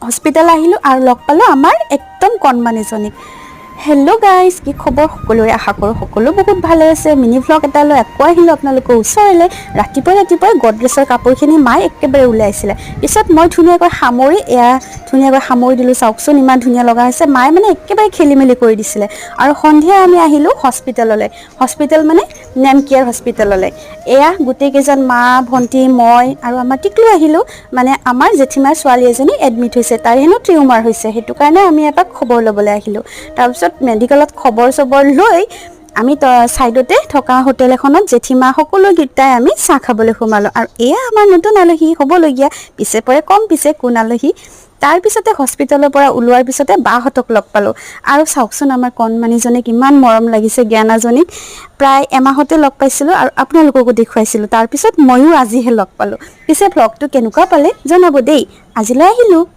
Hospital আহিলোঁ আৰু লগ পালোঁ আমাৰ একদম কণমানিজনীক। হেল্ল' গাইজ, কি খবৰ? সকলোৰে আশা কৰোঁ সকলো বহুত ভালে আছে। মিনি ভ্লগ এটা লৈ আকৌ আহিলোঁ আপোনালোকৰ ওচৰলৈ। ৰাতিপুৱাই গডৰেজৰ কাপোৰখিনি মায়ে একেবাৰে ওলাইছিলে, পিছত মই ধুনীয়াকৈ সামৰি দিলোঁ। চাওকচোন ইমান ধুনীয়া লগা হৈছে। মায়ে মানে একেবাৰে খেলি মেলি কৰি দিছিলে। আৰু সন্ধিয়া আমি আহিলোঁ হস্পিটেললৈ। হস্পিটেল মানে নেম কেয়াৰ হস্পিটেললৈ। এয়া গোটেইকেইজন মা, ভণ্টি, মই আৰু আমাৰ টিকলু আহিলোঁ। মানে আমাৰ জেঠীমাৰ ছোৱালী এজনী এডমিট হৈছে, তাই হেনো টিউমাৰ হৈছে, সেইটো কাৰণে আমি এপাক খবৰ ল'বলৈ আহিলোঁ। তাৰপিছত মেডিকেলত খবৰ লৈ আমি ছাইডতে থকা হোটেল এখনত জেঠীমা সকলোকেইটাই আমি চাহ খাবলৈ সোমালোঁ। আৰু এয়া আমাৰ নতুন আলহী হ'বলগীয়া, পিছে পৰে কম পিছে কোন আলহী। তাৰপিছতে হস্পিটেলৰ পৰা ওলোৱাৰ পিছতে বাহঁতক লগ পালোঁ। আৰু চাওকচোন আমাৰ কণমানিজনীক ইমান মৰম লাগিছে, জ্ঞানাজনীক প্ৰায় এমাহতে লগ পাইছিলোঁ আৰু আপোনালোককো দেখুৱাইছিলোঁ। তাৰপিছত ময়ো আজিহে লগ পালোঁ। পিছে ভ্লগটো কেনেকুৱা পালে জনাব দেই। আজিলৈ আহিলোঁ।